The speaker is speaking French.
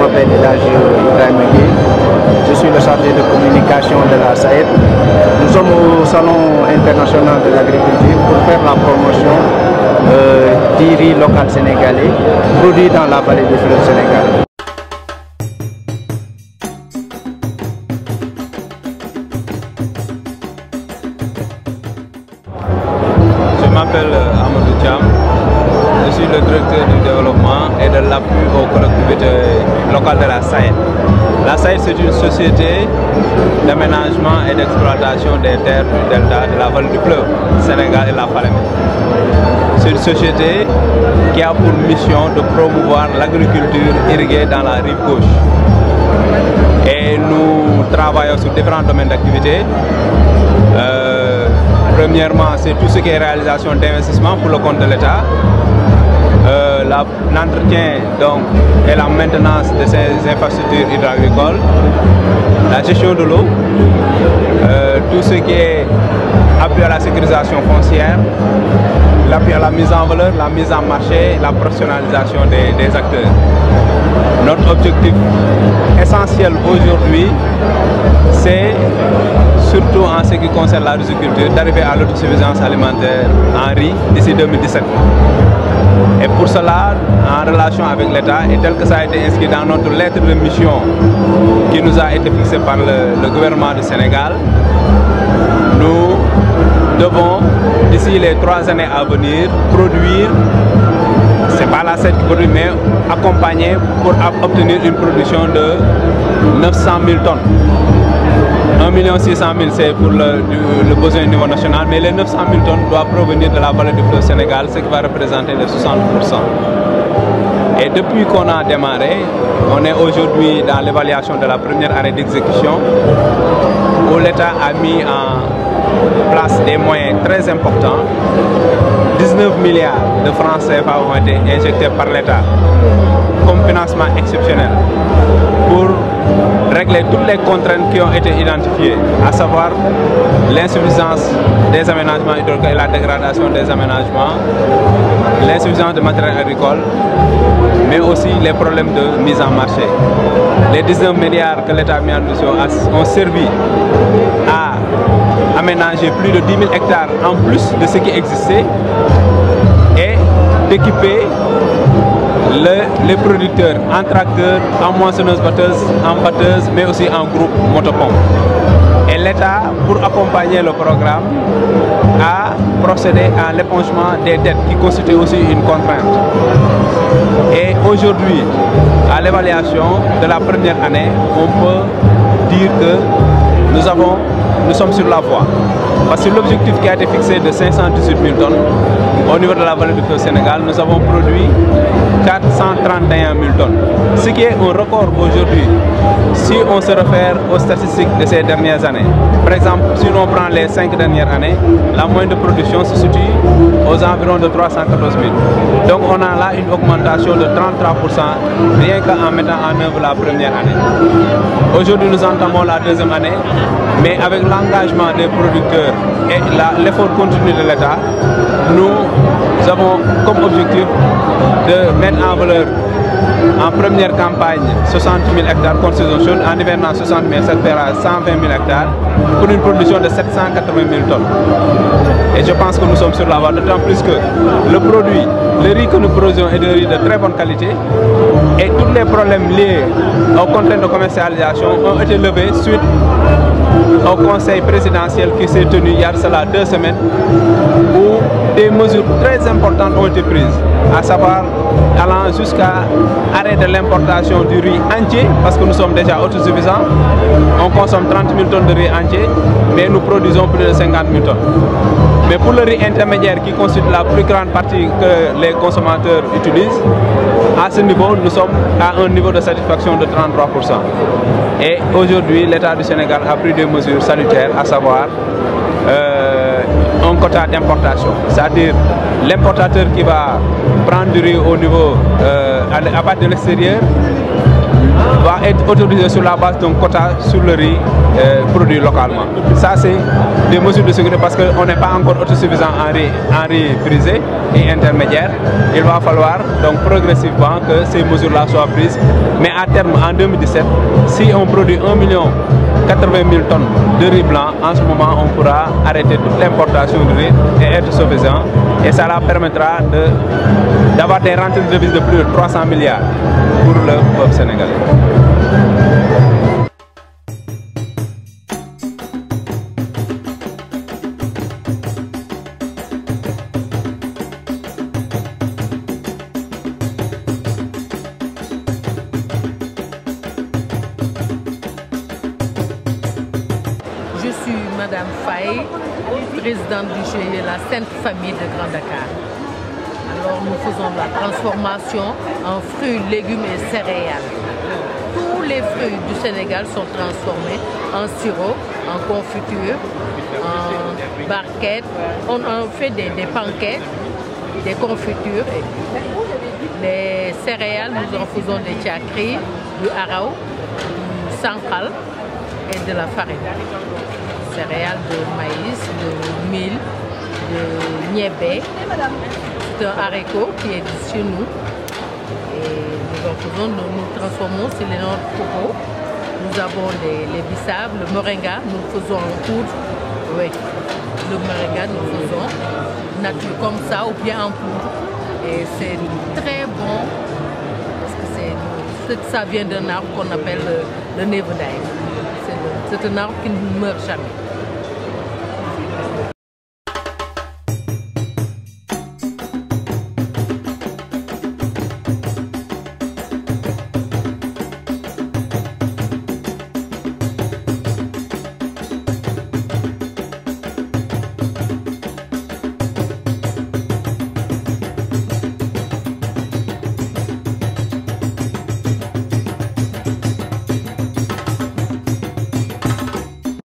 m'appelle Elhadji Ibrahima Gueye. Je suis le chargé de communication de la SAED. Nous sommes au Salon international de l'agriculture pour faire la promotion du riz local sénégalais, produit dans la vallée du fleuve Sénégal. Je m'appelle Amadou Thiam. Je suis le directeur du développement et de l'appui aux collectivités locales de la SAED. La SAED, c'est une société d'aménagement et d'exploitation des terres du delta de la vallée du fleuve Sénégal et la Falémé. C'est une société qui a pour mission de promouvoir l'agriculture irriguée dans la rive gauche. Et nous travaillons sur différents domaines d'activité. Premièrement, c'est tout ce qui est réalisation d'investissement pour le compte de l'État. L'entretien et la maintenance de ces infrastructures hydro-agricoles, la gestion de l'eau, tout ce qui est appui à la sécurisation foncière, l'appui à la mise en valeur, la mise en marché, la professionnalisation des acteurs. Notre objectif essentiel aujourd'hui, c'est surtout en ce qui concerne la riziculture, d'arriver à l'autosuffisance alimentaire en riz d'ici 2017. Et pour cela, en relation avec l'État, et tel que ça a été inscrit dans notre lettre de mission qui nous a été fixée par le gouvernement du Sénégal, nous devons, d'ici les 3 années à venir, produire, c'est pas la SAED qui produit, mais accompagner pour obtenir une production de 900 000 tonnes. 1 600 000 c'est pour le besoin au niveau national, mais les 900 000 tonnes doivent provenir de la vallée du fleuve Sénégal, ce qui va représenter les 60%. Et depuis qu'on a démarré, on est aujourd'hui dans l'évaluation de la première année d'exécution, où l'État a mis en place des moyens très importants. 19 milliards de francs CFA ont été injectés par l'État comme financement exceptionnel pour régler toutes les contraintes qui ont été identifiées, à savoir l'insuffisance des aménagements hydrauliques et la dégradation des aménagements, l'insuffisance de matériel agricole, mais aussi les problèmes de mise en marché. Les 19 milliards que l'État a mis en œuvre ont servi à aménager plus de 10 000 hectares en plus de ce qui existait et d'équiper les producteurs en tracteurs, en moissonneuses-batteuses, en batteuses, mais aussi en groupe motopompe. Et l'État, pour accompagner le programme, a procédé à l'épongement des dettes qui constituent aussi une contrainte. Et aujourd'hui, à l'évaluation de la première année, on peut dire que nous sommes sur la voie. Parce que l'objectif qui a été fixé de 518 000 tonnes au niveau de la vallée du fleuve Sénégal, nous avons produit 431 000 tonnes. Ce qui est un record aujourd'hui si on se réfère aux statistiques de ces dernières années. Par exemple, si on prend les 5 dernières années, la moyenne de production se situe aux environs de 314 000. Donc on a là une augmentation de 33% rien qu'en mettant en œuvre la première année. Aujourd'hui nous entamons la deuxième année, mais avec l'engagement des producteurs et l'effort continu de l'État, nous avons comme objectif de mettre en valeur en première campagne 60 000 hectares contre-saison chaude, en hivernant 60 000, ça fera 120 000 hectares pour une production de 780 000 tonnes. Et je pense que nous sommes sur la voie, d'autant plus que le produit, le riz que nous produisons est de riz de très bonne qualité et tous les problèmes liés aux contraintes de commercialisation ont été levés suite au conseil présidentiel qui s'est tenu il y a cela 2 semaines où des mesures très importantes ont été prises, à savoir allant jusqu'à arrêt de l'importation du riz entier parce que nous sommes déjà autosuffisants. On consomme 30 000 tonnes de riz entier, mais nous produisons plus de 50 000 tonnes. Mais pour le riz intermédiaire qui constitue la plus grande partie que les consommateurs utilisent, à ce niveau, nous sommes à un niveau de satisfaction de 33%. Et aujourd'hui, l'État du Sénégal a pris des mesures salutaires, à savoir un quota d'importation. C'est-à-dire l'importateur qui va prendre du riz au niveau à partir de l'extérieur va être autorisé sur la base d'un quota sur le riz produits localement. Ça, c'est des mesures de sécurité parce qu'on n'est pas encore autosuffisant en riz brisé et intermédiaire. Il va falloir donc progressivement que ces mesures-là soient prises. Mais à terme, en 2017, si on produit 1,080 000 tonnes de riz blanc, en ce moment, on pourra arrêter toute l'importation de riz et être suffisant. Et ça leur permettra d'avoir des rentrées de devises de plus de 300 milliards pour le peuple sénégalais. Je suis Madame Faye, présidente du GIE La Sainte Famille de Grand Dakar. Alors nous faisons la transformation en fruits, légumes et céréales. Tous les fruits du Sénégal sont transformés en sirop, en confiture, en barquettes. On fait des pancakes, des confitures. Les céréales, nous en faisons des tchakris, du arao, du sankal et de la farine. Céréales de maïs, de mil, de niébé. C'est un haricot qui est chez nous. Et nous transformons sur les noix de coco. Nous avons les bissap, le moringa, nous faisons en poudre. Oui, le moringa, nous faisons nature comme ça ou bien en poudre. Et c'est très bon parce que ça vient d'un arbre qu'on appelle le nevedaï. C'est un arbre qui ne meurt jamais.